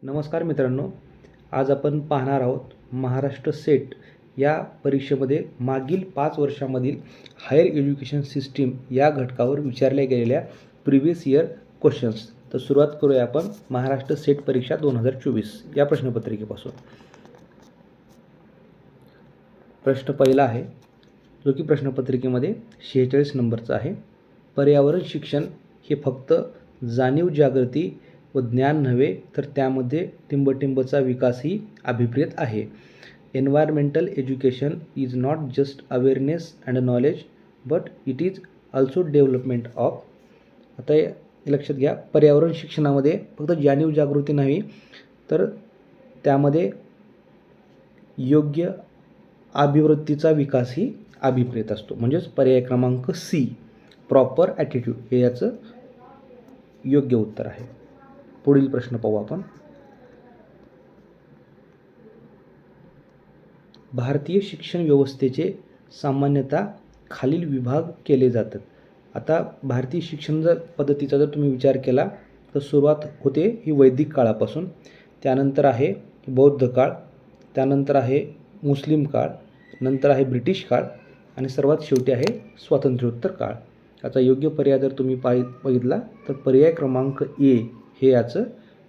नमस्कार मित्रांनो, आज आपण पाहणार आहोत महाराष्ट्र सेट या परीक्षेमध्ये मागील 5 वर्षांमधील हायर एज्युकेशन सिस्टीम या घटकावर विचारल्या गेलेल्या प्रिव्हियस इयर क्वेश्चन्स. तर सुरुवात करूया आपण महाराष्ट्र सेट परीक्षा 2024 या प्रश्नपत्रिकेपासून. प्रश्न पहिला आहे, जो की प्रश्नपत्रिकेमध्ये 46 नंबरचा आहे. पर्यावरण शिक्षण हे फक्त जाणीव जागृती व ज्ञान नव्हे, तर त्यामध्ये टिंबटिंबचा विकासही अभिप्रेत आहे. Environmental education is not just awareness and knowledge, but it is also development of. आता हे लक्षात घ्या, पर्यावरण शिक्षणामध्ये फक्त जाणीव जागृती नाही, तर त्यामध्ये योग्य अभिवृत्तीचा विकासही अभिप्रेत असतो. म्हणजेच पर्याय क्रमांक सी, प्रॉपर ॲटिट्यूड, हे याचं योग्य उत्तर आहे. पुढील प्रश्न पाहू आपण. भारतीय शिक्षण व्यवस्थेचे सामान्यतः खालील विभाग केले जातात. आता भारतीय शिक्षण पद्धतीचा जर तुम्ही विचार केला तर सुरुवात होते ही वैदिक काळापासून, त्यानंतर आहे बौद्ध काळ, त्यानंतर आहे मुस्लिम काळ, नंतर आहे ब्रिटिश काळ आणि सर्वात शेवटी आहे स्वातंत्र्योत्तर काळ. याचा योग्य पर्याय जर तुम्ही बघितला तर पर्याय क्रमांक ए हे याचं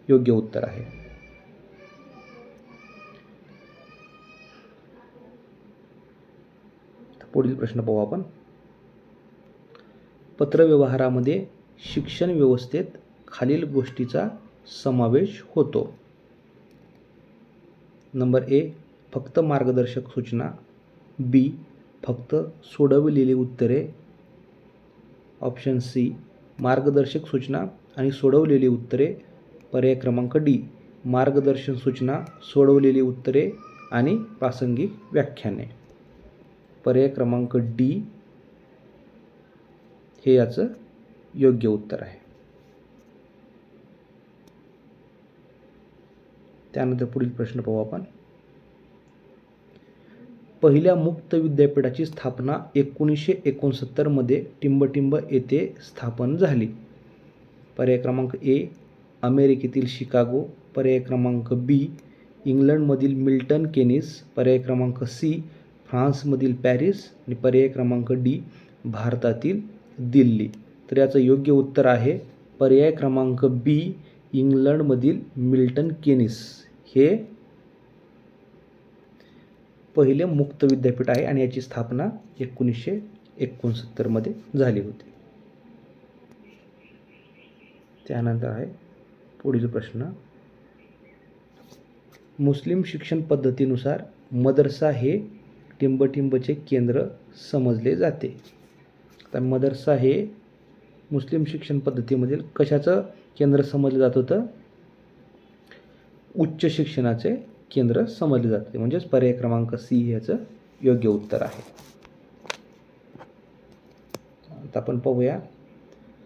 योग्य उत्तर आहे. पुढील प्रश्न पाहू आपण. पत्रव्यवहारामध्ये शिक्षण व्यवस्थेत खालील गोष्टीचा समावेश होतो. नंबर ए, फक्त मार्गदर्शक सूचना. बी, फक्त सोडवलेली उत्तरे. ऑप्शन सी, मार्गदर्शक सूचना आणि सोडवलेली उत्तरे. पर्याय क्रमांक डी, मार्गदर्शन सूचना, सोडवलेली उत्तरे आणि प्रासंगिक व्याख्याने. पर्याय क्रमांक डी हे याचं योग्य उत्तर आहे. त्यानंतर पुढील प्रश्न पाहू आपण. पहिल्या मुक्त विद्यापीठाची स्थापना 1969 मध्ये टिंबटिंब येथे स्थापन झाली. पर्याय क्रमांक ए, अमेरिकेतील शिकागो. पर्याय क्रमांक बी, इंग्लंडमधील मिल्टन केनीस. पर्याय क्रमांक सी, फ्रान्समधील पॅरिस आणि पर्याय क्रमांक डी, भारतातील दिल्ली. तर याचं योग्य उत्तर आहे पर्याय क्रमांक बी, इंग्लंडमधील मिल्टन केनीस हे पहिले मुक्त विद्यापीठ आहे आणि याची स्थापना 1969 मध्ये झाली होती. त्यानंतर आहे पुढील प्रश्न. मुस्लिम शिक्षण पद्धतीनुसार मदरसा हे टिंबटिंबचे केंद्र समजले जाते. तर मदरसा हे मुस्लिम शिक्षण पद्धतीमधील कशाचं केंद्र समजलं जात होतं? उच्च शिक्षणाचे केंद्र समजले जाते. म्हणजेच पर्याय क्रमांक सी याचं योग्य उत्तर आहे. आता आपण पाहूया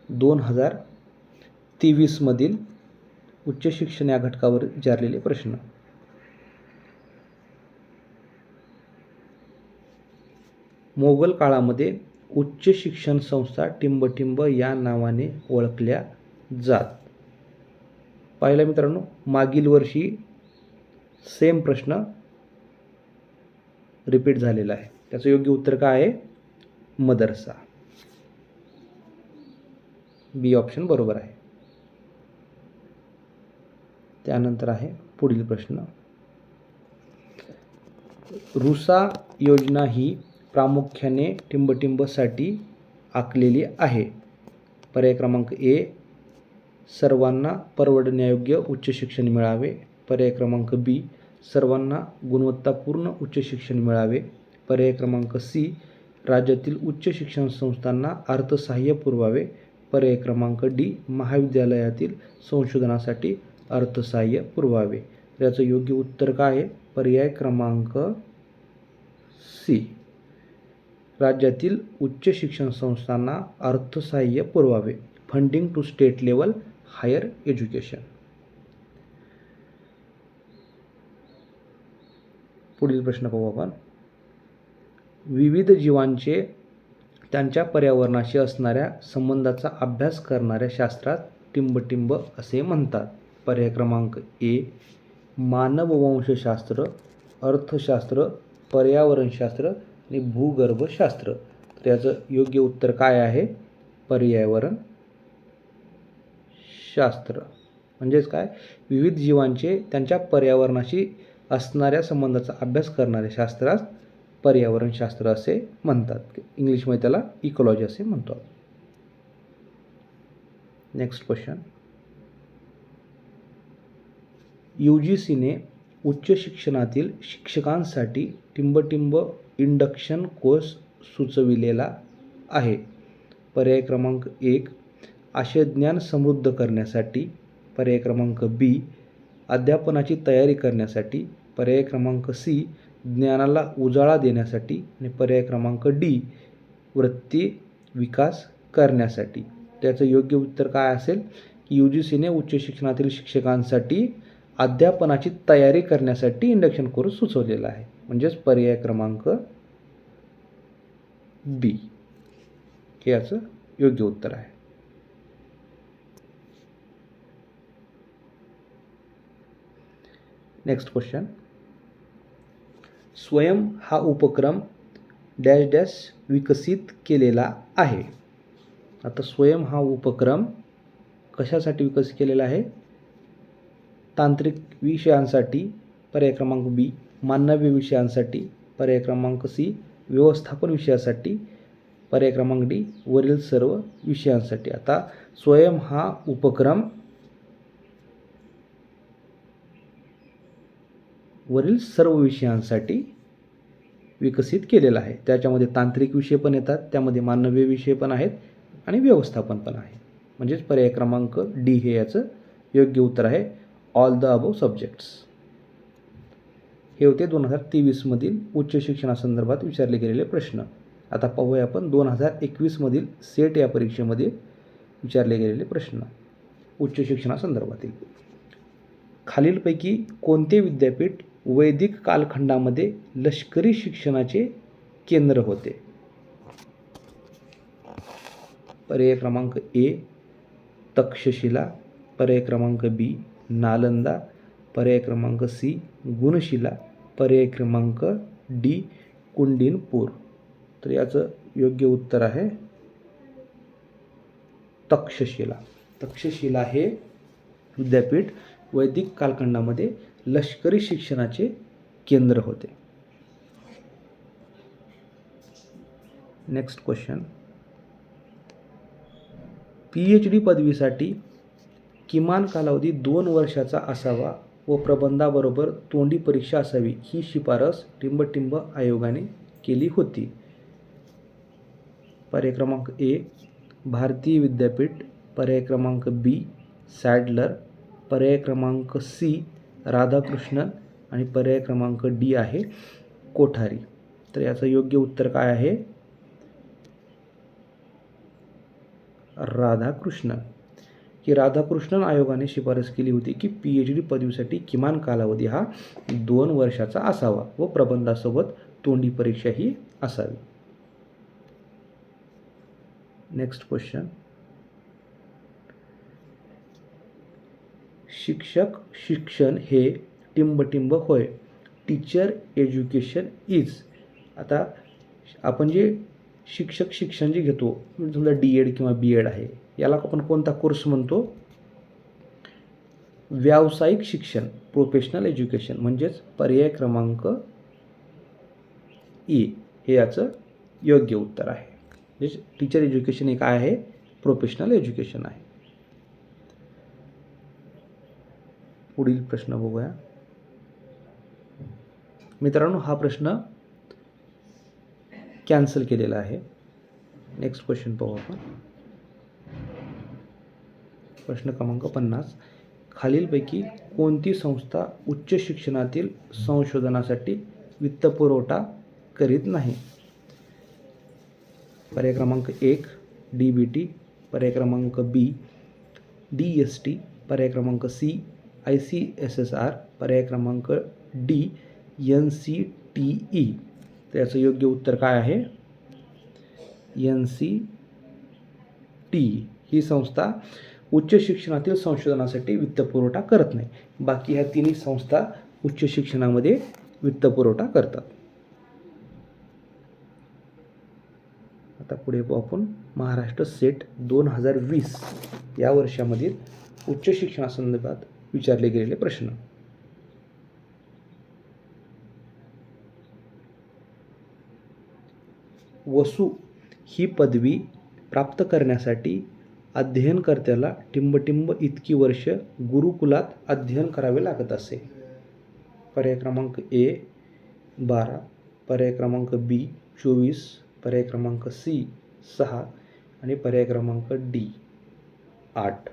2023 मधील उच्च शिक्षण या घटकावर विचारलेले प्रश्न. मोगल काळामध्ये उच्च शिक्षण संस्था टिंबटिंब या नावाने ओळखल्या जात. पाहिलं मित्रांनो, मागील वर्षी सेम प्रश्न रिपीट झालेला आहे. त्याचं योग्य उत्तर काय आहे? मदरसा. बी ऑप्शन बरोबर आहे. त्यानंतर आहे पुढील प्रश्न. रुसा योजना ही प्रामुख्याने टिंबटिंबसाठी आखलेली आहे. पर्याय क्रमांक ए, सर्वांना परवडण्यायोग्य उच्च शिक्षण मिळावे. पर्याय क्रमांक बी, सर्वांना गुणवत्तापूर्ण उच्च शिक्षण मिळावे. पर्याय क्रमांक सी, राज्यातील उच्च शिक्षण संस्थांना अर्थसहाय्य पुरवावे. पर्याय क्रमांक डी, महाविद्यालयातील संशोधनासाठी अर्थसहाय्य पुरवावे. याचं योग्य उत्तर काय आहे? पर्याय क्रमांक सी, राज्यातील उच्च शिक्षण संस्थांना अर्थसहाय्य पुरवावे. Funding to state level higher education. पुढील प्रश्न पाहू आपण. विविध जीवांचे त्यांच्या पर्यावरणाशी असणाऱ्या संबंधाचा अभ्यास करणाऱ्या शास्त्रात टिंबटिंब असे म्हणतात. पर्याय क्रमांक ए मानववंशशास्त्र, अर्थशास्त्र, पर्यावरणशास्त्र आणि भूगर्भशास्त्र. तर याचं योग्य उत्तर काय आहे? पर्यावरण शास्त्र. म्हणजेच काय? विविध जीवांचे त्यांच्या पर्यावरणाशी असणाऱ्या संबंधाचा अभ्यास करणारे शास्त्रास पर्यावरणशास्त्र असे म्हणतात. इंग्लिशमध्ये त्याला इकॉलॉजी असे म्हणतात. Next question. UGCने उच्च शिक्षणातील शिक्षकांसाठी टिंबटिंब इंडक्शन कोर्स सुचविलेला आहे. पर्याय क्रमांक 1 आशयज्ञान समृद्ध करण्यासाठी, पर्याय क्रमांक बी अध्यापनाची तयारी करण्यासाठी, पर्याय क्रमांक सी ज्ञानाला उजाळा देण्यासाठी आणि पर्याय क्रमांक डी वृत्ती विकास करण्यासाठी. त्याचं योग्य उत्तर काय असेल? की UGCने उच्च शिक्षणातील शिक्षकांसाठी अध्यापनाची तयारी करण्यासाठी इंडक्शन कोर्स सुचवलेला आहे. म्हणजेच पर्याय क्रमांक बी हे याचं योग्य उत्तर आहे. Next question. स्वयं हा उपक्रम डॅश डॅश विकसित केलेला आहे. आता स्वयं हा उपक्रम कशासाठी विकसित केलेला आहे? तांत्रिक विषयांसाठी, पर्याय क्रमांक बी मानवी विषयांसाठी, पर्याय क्रमांक सी व्यवस्थापन विषयासाठी, पर्याय क्रमांक डी वरील सर्व विषयांसाठी. आता स्वयं हा उपक्रम वरील सर्व विषयांसाठी विकसित केलेला आहे. त्याच्यामध्ये तांत्रिक विषय पण येतात, त्यामध्ये मानवी विषय पण आहेत आणि व्यवस्थापन पण आहे. म्हणजेच पर्याय क्रमांक डी हे याचं योग्य उत्तर आहे. All the above subjects. हे होते 2023 मधील उच्च शिक्षणासंदर्भात विचारले गेलेले प्रश्न. आता पाहूया आपण 2021 मधील सेट या परीक्षेमध्ये विचारले गेलेले प्रश्न उच्च शिक्षणासंदर्भातील. खालीलपैकी कोणते विद्यापीठ वैदिक कालखंडामध्ये लष्करी शिक्षणाचे केंद्र होते? पर्याय क्रमांक ए तक्षशिला, पर्याय क्रमांक बी नालंदा, पर्याय क्रमांक सी गुणशिला, पर्याय क्रमांक डी कुंडीनपूर. तर याचं योग्य उत्तर आहे तक्षशिला. तक्षशिला हे विद्यापीठ वैदिक कालखंडामध्ये लष्करी शिक्षणाचे केंद्र होते. Next question. PhD पदवीसाठी किमान कालावधी 2 वर्षाचा असावा व प्रबंधाबरोबर तोंडी परीक्षा असावी ही शिफारस टिंबटिंब आयोगाने केली होती. पर्याय क्रमांक ए भारतीय विद्यापीठ, पर्याय क्रमांक बी सॅडलर, पर्याय क्रमांक सी राधाकृष्णन आणि पर्याय क्रमांक डी आहे कोठारी. तर याचं योग्य उत्तर काय आहे? राधाकृष्णन. की राधाकृष्णन आयोगाने शिफारस केली होती की PhD पदवीसाठी किमान कालावधी हा 2 वर्षाचा असावा व प्रबंधासोबत तोंडी परीक्षा ही असावी. Next question. शिक्षक शिक्षण हे टिंबटिंब होय. Teacher education is. आता आपण जे शिक्षक शिक्षण जे घेतो, समजा D.Ed किंवा B.Ed आहे, याला आपण कोणता कोर्स म्हणतो? व्यावसायिक शिक्षण, प्रोफेशनल एज्युकेशन. म्हणजेच पर्याय क्रमांक ई हे याचं योग्य उत्तर आहे. म्हणजे टीचर एज्युकेशन हे काय आहे? प्रोफेशनल एज्युकेशन आहे. पुढील प्रश्न बघूया मित्रांनो. हा प्रश्न कॅन्सल केलेला आहे. नेक्स्ट क्वेश्चन पाहू आपण. प्रश्न क्रमांक 50. खालीलपैकी कोणती संस्था उच्च शिक्षणातील संशोधनासाठी वित्तपुरवठा करीत नाही? पर्याय क्रमांक 1 DBT, पर्याय क्रमांक बी DST, पर्याय क्रमांक सी ICSSR, पर्याय क्रमांक डी NCTE. तर याचं योग्य उत्तर काय आहे? NCTE ही संस्था उच्च शिक्षणातील संशोधनासाठी वित्तपुरवठा करत नाही. बाकी ह्या तिन्ही संस्था उच्च शिक्षणामध्ये वित्तपुरवठा करतात. आता पुढे पाहू आपण महाराष्ट्र सेट 2020 या वर्षामधील उच्च शिक्षणासंदर्भात विचारले गेलेले प्रश्न. वसू ही पदवी प्राप्त करण्यासाठी अध्ययनकर्त्याला टिंबटिंब इतकी वर्ष गुरुकुलात अध्ययन करावे लागत असे. पर्याय क्रमांक ए 12, पर्याय क्रमांक बी 24, पर्याय क्रमांक सी 6 आणि पर्याय क्रमांक डी 8.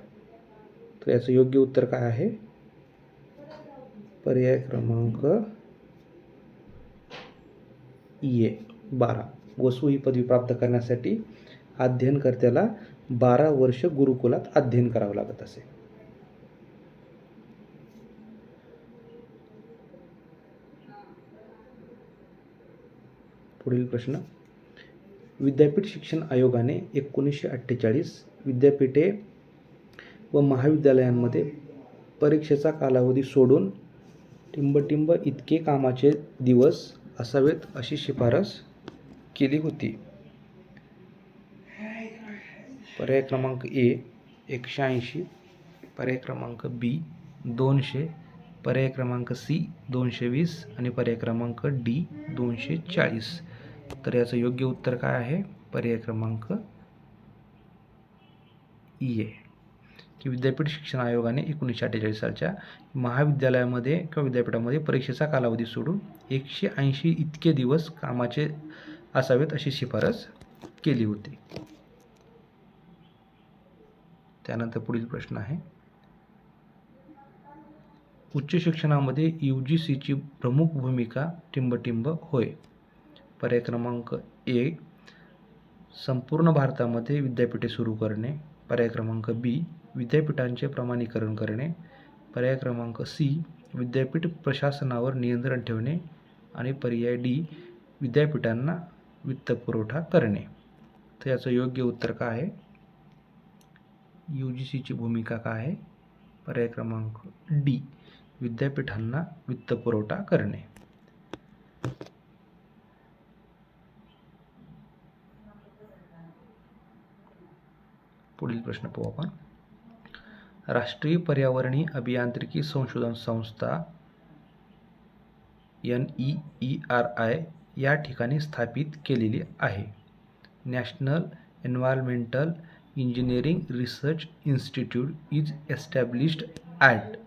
तर याचं योग्य उत्तर काय आहे? पर्याय क्रमांक ए 12. वसू ही पदवी प्राप्त करण्यासाठी अध्ययनकर्त्याला 12 वर्ष गुरुकुलात अध्ययन करावं लागत असे. पुढील प्रश्न. विद्यापीठ शिक्षण आयोगाने 1948 विद्यापीठे व महाविद्यालयांमध्ये परीक्षेचा कालावधी सोडून टिंबटिंब इतके कामाचे दिवस असावेत अशी शिफारस केली होती. पर्याय क्रमांक ए 180, पर्याय क्रमांक बी 200, पर्याय क्रमांक सी 220 आणि पर्याय क्रमांक डी 240. तर याचं योग्य उत्तर काय आहे? पर्याय क्रमांक ए की विद्यापीठ शिक्षण आयोगाने 1948 सालच्या महाविद्यालयामध्ये किंवा विद्यापीठामध्ये परीक्षेचा कालावधी सोडून 180 इतके दिवस कामाचे असावेत अशी शिफारस केली होती. त्यानंतर पुढील प्रश्न आहे. उच्च शिक्षणामध्ये UGCची प्रमुख भूमिका टिंबटिंब होय. पर्याय क्रमांक ए संपूर्ण भारतामध्ये विद्यापीठे सुरू करणे, पर्याय क्रमांक बी विद्यापीठांचे प्रमाणीकरण करणे, पर्याय क्रमांक सी विद्यापीठ प्रशासनावर नियंत्रण ठेवणे आणि पर्याय डी विद्यापीठांना वित्तपुरवठा करणे. तर याचं योग्य उत्तर काय आहे? UGCची भूमिका काय आहे? पर्याय क्रमांक डी विद्यापीठांना वित्तपुरवठा करणे. पुढील प्रश्न पाहू आपण. राष्ट्रीय पर्यावरणीय अभियांत्रिकी संशोधन संस्था NEERI या ठिकाणी स्थापित केलेली आहे. National environmental engineering research institute is established at.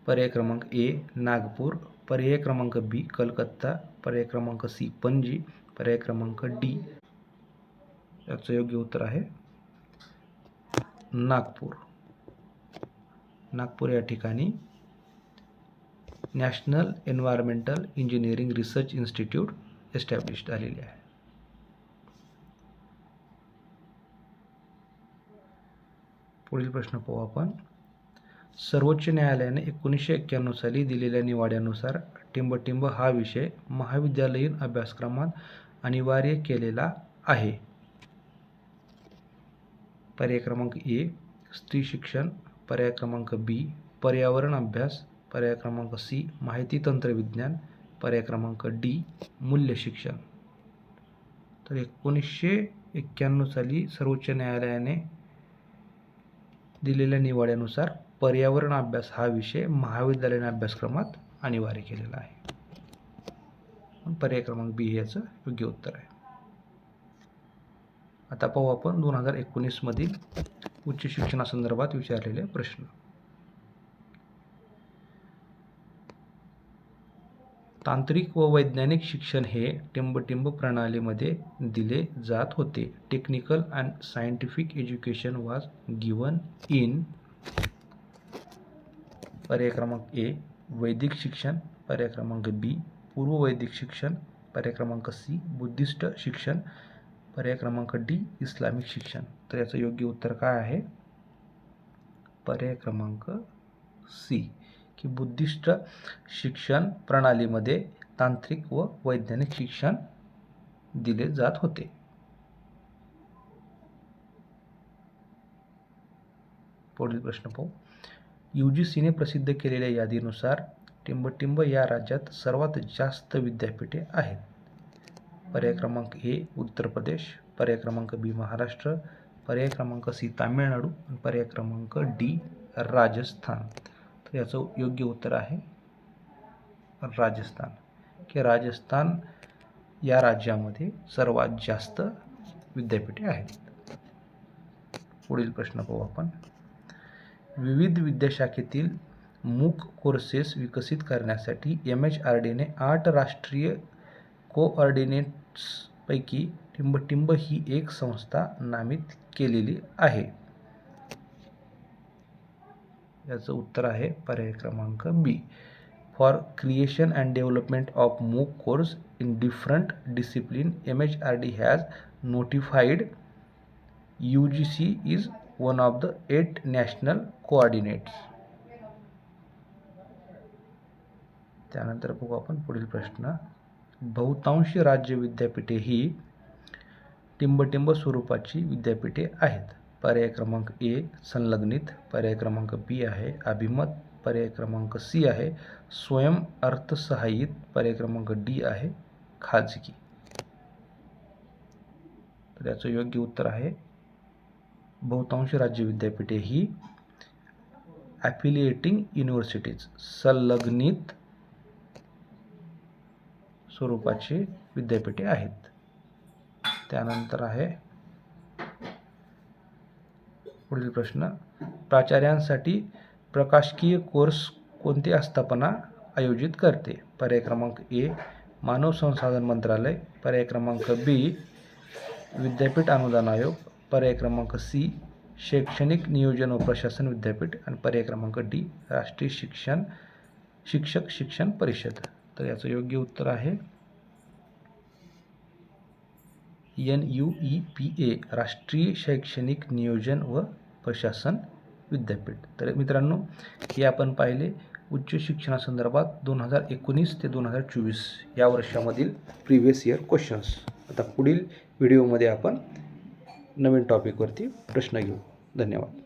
पर्याय क्रमांक ए नागपूर, पर्याय क्रमांक बी कलकत्ता, पर्याय क्रमांक सी पणजी, पर्याय क्रमांक डी. याचं योग्य उत्तर आहे नागपूर. नागपूर या ठिकाणी national environmental engineering research institute established झालेली आहे. पुढील प्रश्न पाहू आपण. सर्वोच्च न्यायालयाने 1991 साली दिलेल्या निवाड्यानुसार टिंबटिंब हा विषय महाविद्यालयीन अभ्यासक्रमात अनिवार्य केलेला आहे. पर्याय क्रमांक ए स्त्री शिक्षण, पर्याय क्रमांक बी पर्यावरण अभ्यास, पर्याय क्रमांक सी माहिती तंत्रविज्ञान, पर्याय क्रमांक डी मूल्य शिक्षण. तर 1991 साली सर्वोच्च न्यायालयाने दिलेल्या निवाड्यानुसार पर्यावरण अभ्यास हा विषय महाविद्यालयीन अभ्यासक्रमात अनिवार्य केलेला आहे. पर्याय क्रमांक बी हे याचं योग्य उत्तर आहे. आता पाहू आपण 2019 मधील उच्च शिक्षणासंदर्भात विचारलेले प्रश्न. तांत्रिक व वैज्ञानिक शिक्षण हे टिंबटिंब प्रणालीमध्ये दिले जात होते. Technical and scientific education was given in. पर्याय क्रमांक ए वैदिक शिक्षण, पर्याय क्रमांक बी पूर्व वैदिक शिक्षण, पर्याय क्रमांक सी बुद्धिस्ट शिक्षण, पर्याय क्रमांक डी इस्लामिक शिक्षण. तर याचं योग्य उत्तर काय आहे? पर्याय क्रमांक सी की बुद्धिस्ट शिक्षण प्रणालीमध्ये तांत्रिक व वैज्ञानिक शिक्षण दिले जात होते. पुढील प्रश्न पाहू. UGCने प्रसिद्ध केलेल्या यादीनुसार टिंबटिंब या राज्यात सर्वात जास्त विद्यापीठे आहेत. पर्याय क्रमांक ए उत्तर प्रदेश, पर्याय क्रमांक बी महाराष्ट्र, पर्याय क्रमांक सी तामिळनाडू आणि पर्याय क्रमांक डी राजस्थान. तर याचं योग्य उत्तर आहे राजस्थान, की राजस्थान या राज्यामध्ये सर्वात जास्त विद्यापीठे आहेत. पुढील प्रश्न पाहू आपण. विविध विद्याशाखेतील मूक कोर्सेस विकसित करण्यासाठी MHRDने 8 राष्ट्रीय कोऑर्डिनेट्सपैकी टिंबटिंब ही एक संस्था नामित केलेली आहे. याचं उत्तर आहे पर्याय क्रमांक B. For creation and development of MOOC course in different discipline MHRD has notified UGC is one of the 8 national coordinates. त्यानंतर बघू आपण पुढील प्रश्न. बहुतांश राज्य विद्यापीठे ही टिंबटिंब स्वरूपाची विद्यापीठे आहेत. पर्याय क्रमांक ए संलग्नित, पर्याय क्रमांक बी आहे अभिमत, पर्याय क्रमांक सी आहे स्वयं अर्थसहाय्यित, पर्याय क्रमांक डी आहे खाजगी. तर याचं योग्य उत्तर आहे बहुतांश राज्य विद्यापीठे ही ॲफिलिएटिंग युनिव्हर्सिटीज संलग्नित स्वरूपाची विद्यापीठे आहेत. त्यानंतर आहे पुढील प्रश्न. प्राचार्यांसाठी प्रशासकीय कोर्स कोणती आस्थापना आयोजित करते? पर्याय क्रमांक ए मानव संसाधन मंत्रालय, पर्याय क्रमांक बी विद्यापीठ अनुदान आयोग, पर्याय क्रमांक सी शैक्षणिक नियोजन व प्रशासन विद्यापीठ आणि पर्याय क्रमांक डी राष्ट्रीय शिक्षक शिक्षण परिषद. तर याचं योग्य उत्तर आहे NUEPA राष्ट्रीय शैक्षणिक नियोजन व प्रशासन विद्यापीठ. तर मित्रांनो, हे आपण पाहिले उच्च शिक्षणासंदर्भात 2019 ते 2024 या वर्षामधील प्रिव्हियस इयर क्वेश्चन्स. आता पुढील व्हिडिओमध्ये आपण नवीन टॉपिकवरती प्रश्न घेऊ. धन्यवाद.